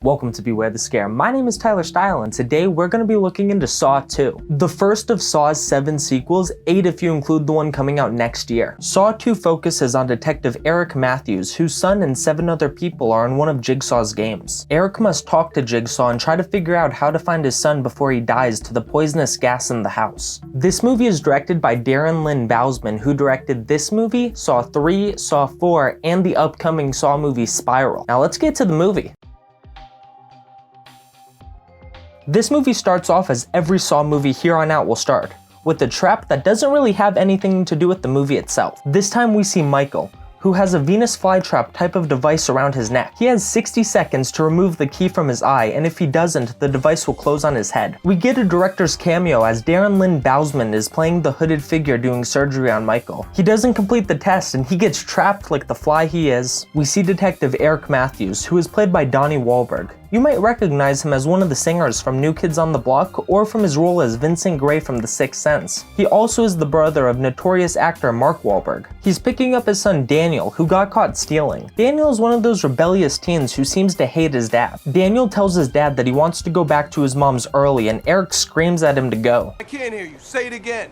Welcome to Beware the Scare. My name is Tyler Style, and today we're going to be looking into Saw 2. The first of Saw's 7 sequels, 8 if you include the one coming out next year. Saw 2 focuses on Detective Eric Matthews, whose son and 7 other people are in one of Jigsaw's games. Eric must talk to Jigsaw and try to figure out how to find his son before he dies to the poisonous gas in the house. This movie is directed by Darren Lynn Bousman, who directed this movie, Saw 3, Saw 4, and the upcoming Saw movie Spiral. Now let's get to the movie. This movie starts off as every Saw movie here on out will start, with a trap that doesn't really have anything to do with the movie itself. This time we see Michael, who has a Venus flytrap type of device around his neck. He has 60 seconds to remove the key from his eye, and if he doesn't, the device will close on his head. We get a director's cameo as Darren Lynn Bousman is playing the hooded figure doing surgery on Michael. He doesn't complete the test and he gets trapped like the fly he is. We see Detective Eric Matthews, who is played by Donnie Wahlberg. You might recognize him as one of the singers from New Kids on the Block or from his role as Vincent Gray from The Sixth Sense. He also is the brother of notorious actor Mark Wahlberg. He's picking up his son Daniel, who got caught stealing. Daniel is one of those rebellious teens who seems to hate his dad. Daniel tells his dad that he wants to go back to his mom's early, and Eric screams at him to go. I can't hear you. Say it again.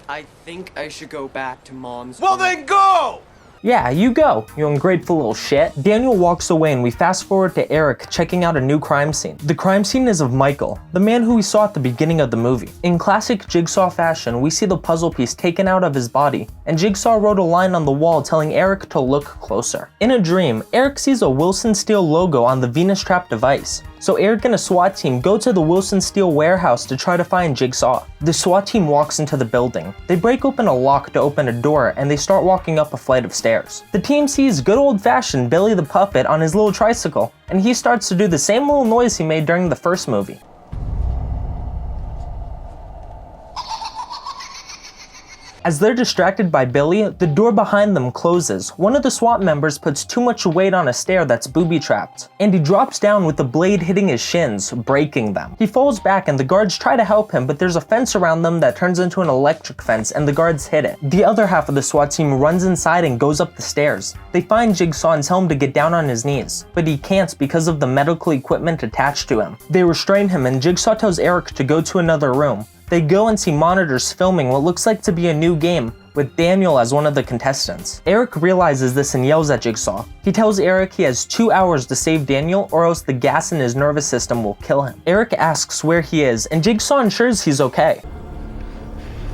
I think I should go back to mom's. Well, then go! Yeah, you go, you ungrateful little shit. Daniel walks away and we fast forward to Eric checking out a new crime scene. The crime scene is of Michael, the man who we saw at the beginning of the movie. In classic Jigsaw fashion, we see the puzzle piece taken out of his body, and Jigsaw wrote a line on the wall telling Eric to look closer. In a dream, Eric sees a Wilson Steel logo on the Venus trap device. So Eric and a SWAT team go to the Wilson Steel warehouse to try to find Jigsaw. The SWAT team walks into the building. They break open a lock to open a door and they start walking up a flight of stairs. The team sees good old-fashioned Billy the Puppet on his little tricycle, and he starts to do the same little noise he made during the first movie. As they're distracted by Billy, the door behind them closes. One of the SWAT members puts too much weight on a stair that's booby-trapped, and he drops down with the blade hitting his shins, breaking them. He falls back and the guards try to help him, but there's a fence around them that turns into an electric fence and the guards hit it. The other half of the SWAT team runs inside and goes up the stairs. They find Jigsaw and tell him to get down on his knees, but he can't because of the medical equipment attached to him. They restrain him and Jigsaw tells Eric to go to another room. They go and see monitors filming what looks like to be a new game, with Daniel as one of the contestants. Eric realizes this and yells at Jigsaw. He tells Eric he has 2 hours to save Daniel or else the gas in his nervous system will kill him. Eric asks where he is and Jigsaw ensures he's okay.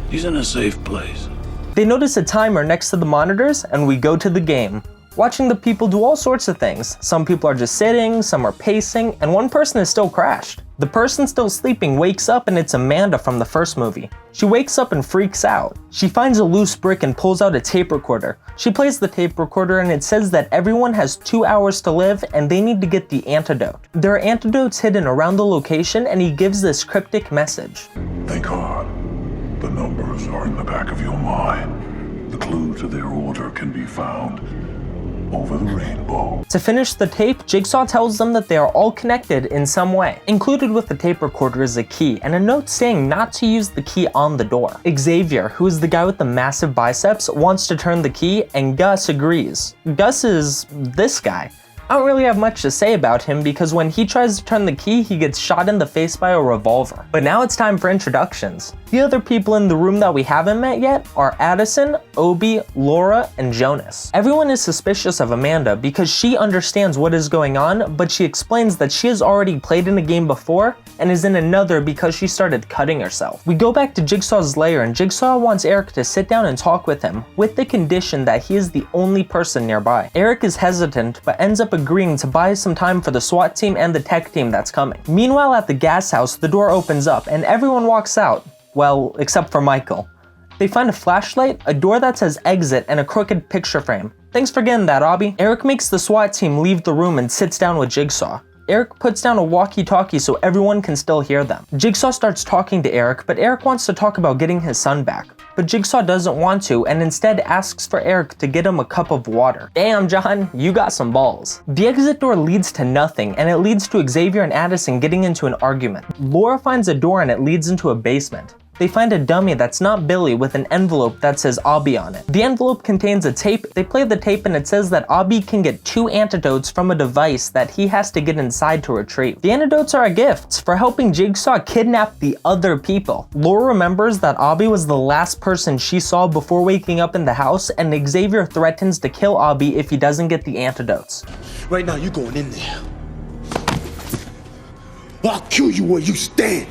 He's in a safe place. They notice a timer next to the monitors and we go to the game. Watching the people do all sorts of things. Some people are just sitting, some are pacing, and one person is still crashed. The person still sleeping wakes up and it's Amanda from the first movie. She wakes up and freaks out. She finds a loose brick and pulls out a tape recorder. She plays the tape recorder and it says that everyone has 2 hours to live and they need to get the antidote. There are antidotes hidden around the location and he gives this cryptic message. Think hard. The numbers are in the back of your mind. The clue to their order can be found over the rainbow. To finish the tape, Jigsaw tells them that they are all connected in some way. Included with the tape recorder is a key and a note saying not to use the key on the door. Xavier, who is the guy with the massive biceps, wants to turn the key and Gus agrees. Gus is this guy. I don't really have much to say about him because when he tries to turn the key, he gets shot in the face by a revolver. But now it's time for introductions. The other people in the room that we haven't met yet are Addison, Obi, Laura, and Jonas. Everyone is suspicious of Amanda because she understands what is going on, but she explains that she has already played in a game before and is in another because she started cutting herself. We go back to Jigsaw's lair and Jigsaw wants Eric to sit down and talk with him, with the condition that he is the only person nearby. Eric is hesitant, but ends up agreeing to buy some time for the SWAT team and the tech team that's coming. Meanwhile, at the gas house, the door opens up and everyone walks out. Well, except for Michael. They find a flashlight, a door that says exit, and a crooked picture frame. Thanks for getting that, Obby. Eric makes the SWAT team leave the room and sits down with Jigsaw. Eric puts down a walkie-talkie so everyone can still hear them. Jigsaw starts talking to Eric, but Eric wants to talk about getting his son back. But Jigsaw doesn't want to and instead asks for Eric to get him a cup of water. Damn, John, you got some balls. The exit door leads to nothing and it leads to Xavier and Addison getting into an argument. Laura finds a door and it leads into a basement. They find a dummy that's not Billy with an envelope that says Abby on it. The envelope contains a tape. They play the tape and it says that Abby can get 2 antidotes from a device that he has to get inside to retrieve. The antidotes are gifts for helping Jigsaw kidnap the other people. Laura remembers that Abby was the last person she saw before waking up in the house, and Xavier threatens to kill Abby if he doesn't get the antidotes. Right now, you going in there. I'll kill you where you stand.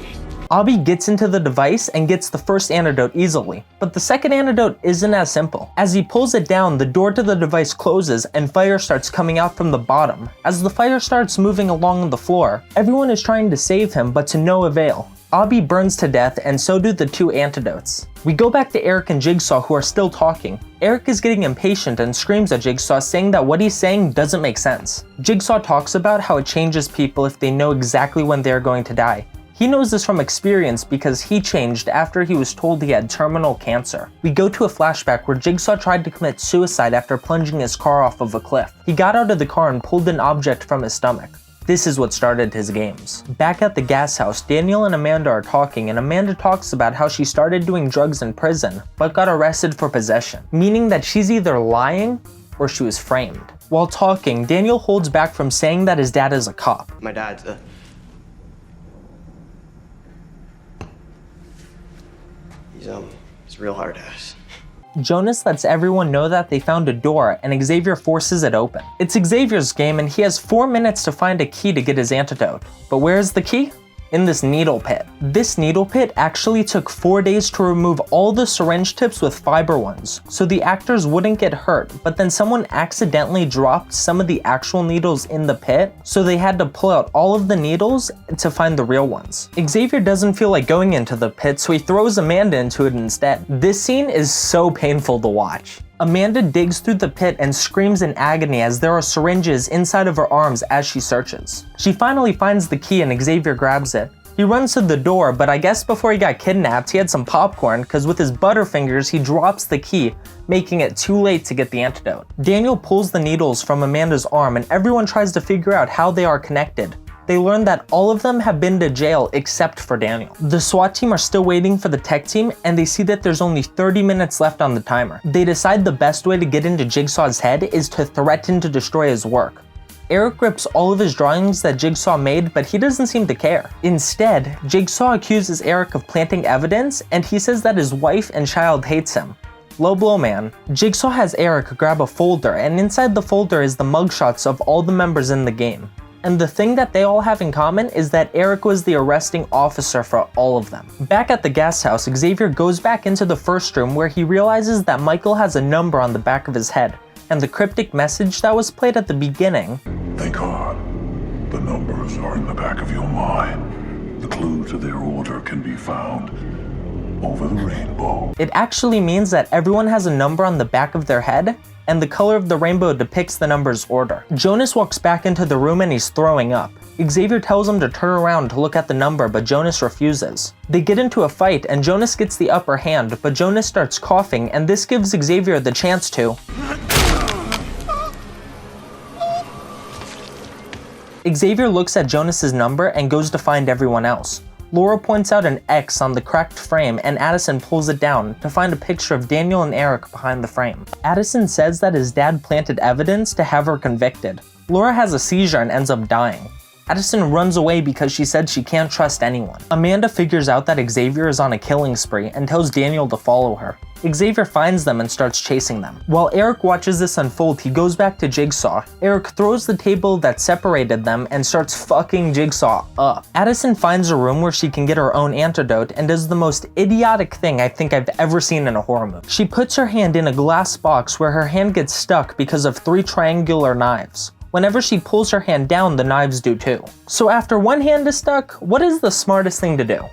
Abby gets into the device and gets the first antidote easily, but the second antidote isn't as simple. As he pulls it down, the door to the device closes and fire starts coming out from the bottom. As the fire starts moving along the floor, everyone is trying to save him, but to no avail. Abby burns to death, and so do the 2 antidotes. We go back to Eric and Jigsaw, who are still talking. Eric is getting impatient and screams at Jigsaw, saying that what he's saying doesn't make sense. Jigsaw talks about how it changes people if they know exactly when they're going to die. He knows this from experience because he changed after he was told he had terminal cancer. We go to a flashback where Jigsaw tried to commit suicide after plunging his car off of a cliff. He got out of the car and pulled an object from his stomach. This is what started his games. Back at the gas house, Daniel and Amanda are talking, and Amanda talks about how she started doing drugs in prison, but got arrested for possession, meaning that she's either lying or she was framed. While talking, Daniel holds back from saying that his dad is a cop. My dad's he's a real hard ass. Jonas lets everyone know that they found a door, and Xavier forces it open. It's Xavier's game, and he has 4 minutes to find a key to get his antidote. But where is the key? In this needle pit. This needle pit actually took 4 days to remove all the syringe tips with fiber ones, so the actors wouldn't get hurt, but then someone accidentally dropped some of the actual needles in the pit, so they had to pull out all of the needles to find the real ones. Xavier doesn't feel like going into the pit, so he throws Amanda into it instead. This scene is so painful to watch. Amanda digs through the pit and screams in agony as there are syringes inside of her arms as she searches. She finally finds the key and Xavier grabs it. He runs to the door, but I guess before he got kidnapped, he had some popcorn because with his butterfingers, he drops the key, making it too late to get the antidote. Daniel pulls the needles from Amanda's arm and everyone tries to figure out how they are connected. They learn that all of them have been to jail except for Daniel. The SWAT team are still waiting for the tech team, and they see that there's only 30 minutes left on the timer. They decide the best way to get into Jigsaw's head is to threaten to destroy his work. Eric rips all of his drawings that Jigsaw made, but he doesn't seem to care. Instead, Jigsaw accuses Eric of planting evidence, and he says that his wife and child hates him. Low blow, man. Jigsaw has Eric grab a folder, and inside the folder is the mugshots of all the members in the game. And the thing that they all have in common is that Eric was the arresting officer for all of them. Back at the gas house, Xavier goes back into the first room where he realizes that Michael has a number on the back of his head, and the cryptic message that was played at the beginning. Think hard. The numbers are in the back of your mind. The clue to their order can be found over the rainbow. It actually means that everyone has a number on the back of their head, and the color of the rainbow depicts the number's order. Jonas walks back into the room and he's throwing up. Xavier tells him to turn around to look at the number, but Jonas refuses. They get into a fight and Jonas gets the upper hand, but Jonas starts coughing, and this gives Xavier the chance to. Xavier looks at Jonas's number and goes to find everyone else. Laura points out an X on the cracked frame, and Addison pulls it down to find a picture of Daniel and Eric behind the frame. Addison says that his dad planted evidence to have her convicted. Laura has a seizure and ends up dying. Addison runs away because she said she can't trust anyone. Amanda figures out that Xavier is on a killing spree and tells Daniel to follow her. Xavier finds them and starts chasing them. While Eric watches this unfold, he goes back to Jigsaw. Eric throws the table that separated them and starts fucking Jigsaw up. Addison finds a room where she can get her own antidote and does the most idiotic thing I think I've ever seen in a horror movie. She puts her hand in a glass box where her hand gets stuck because of 3 triangular knives. Whenever she pulls her hand down, the knives do too. So after one hand is stuck, what is the smartest thing to do?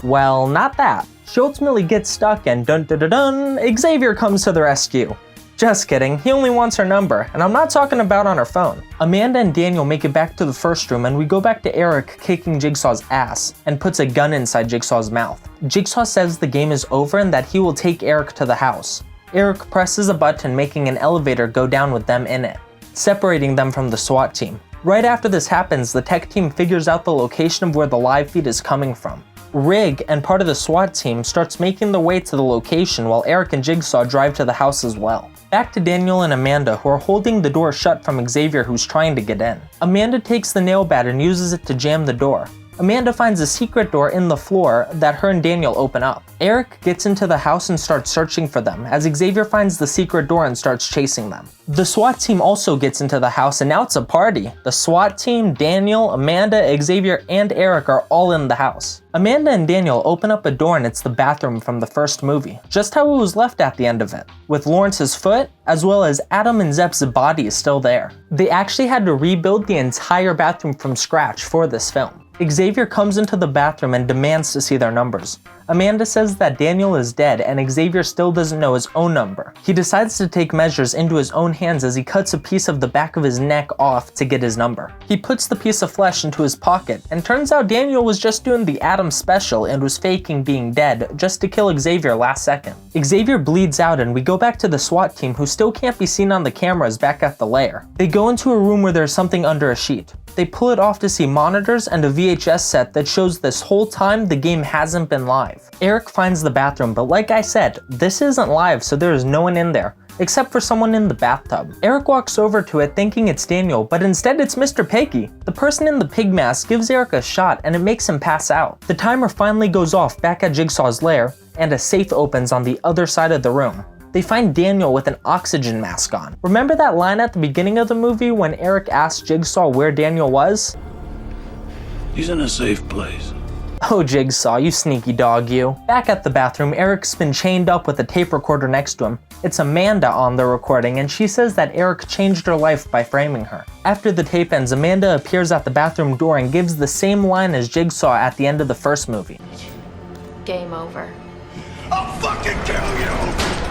Well, not that. She ultimately gets stuck and dun dun dun dun, Xavier comes to the rescue. Just kidding, he only wants her number, and I'm not talking about on her phone. Amanda and Daniel make it back to the first room, and we go back to Eric kicking Jigsaw's ass and puts a gun inside Jigsaw's mouth. Jigsaw says the game is over and that he will take Eric to the house. Eric presses a button, making an elevator go down with them in it, separating them from the SWAT team. Right after this happens, the tech team figures out the location of where the live feed is coming from. Rig and part of the SWAT team starts making their way to the location while Eric and Jigsaw drive to the house as well. Back to Daniel and Amanda, who are holding the door shut from Xavier, who's trying to get in. Amanda takes the nail bat and uses it to jam the door. Amanda finds a secret door in the floor that her and Daniel open up. Eric gets into the house and starts searching for them, as Xavier finds the secret door and starts chasing them. The SWAT team also gets into the house, and now it's a party. The SWAT team, Daniel, Amanda, Xavier, and Eric are all in the house. Amanda and Daniel open up a door and it's the bathroom from the first movie, just how it was left at the end of it, with Lawrence's foot, as well as Adam and Zepp's body is still there. They actually had to rebuild the entire bathroom from scratch for this film. Xavier comes into the bathroom and demands to see their numbers. Amanda says that Daniel is dead and Xavier still doesn't know his own number. He decides to take measures into his own hands as he cuts a piece of the back of his neck off to get his number. He puts the piece of flesh into his pocket, and turns out Daniel was just doing the Adam special and was faking being dead just to kill Xavier last second. Xavier bleeds out and we go back to the SWAT team, who still can't be seen on the cameras back at the lair. They go into a room where there's something under a sheet. They pull it off to see monitors and a VHS set that shows this whole time the game hasn't been live. Eric finds the bathroom, but like I said, this isn't live, so there is no one in there, except for someone in the bathtub. Eric walks over to it thinking it's Daniel, but instead it's Mr. Piggy. The person in the pig mask gives Eric a shot and it makes him pass out. The timer finally goes off back at Jigsaw's lair, and a safe opens on the other side of the room. They find Daniel with an oxygen mask on. Remember that line at the beginning of the movie when Eric asked Jigsaw where Daniel was? He's in a safe place. Oh, Jigsaw, you sneaky dog, you. Back at the bathroom, Eric's been chained up with a tape recorder next to him. It's Amanda on the recording, and she says that Eric changed her life by framing her. After the tape ends, Amanda appears at the bathroom door and gives the same line as Jigsaw at the end of the first movie. Game over. I'll fucking kill you!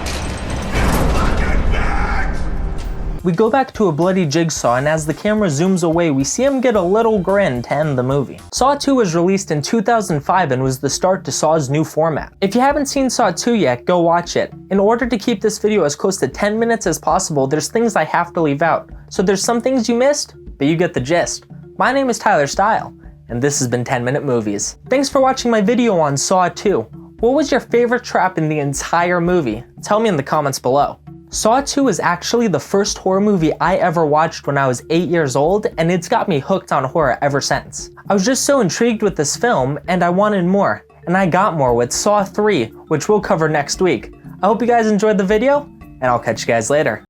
We go back to a bloody Jigsaw, and as the camera zooms away, we see him get a little grin to end the movie. Saw 2 was released in 2005 and was the start to Saw's new format. If you haven't seen Saw 2 yet, go watch it. In order to keep this video as close to 10 minutes as possible, there's things I have to leave out. So there's some things you missed, but you get the gist. My name is Tyler Style, and this has been 10 Minute Movies. Thanks for watching my video on Saw 2. What was your favorite trap in the entire movie? Tell me in the comments below. Saw 2 is actually the first horror movie I ever watched when I was 8 years old, and it's got me hooked on horror ever since. I was just so intrigued with this film, and I wanted more, and I got more with Saw 3, which we'll cover next week. I hope you guys enjoyed the video, and I'll catch you guys later.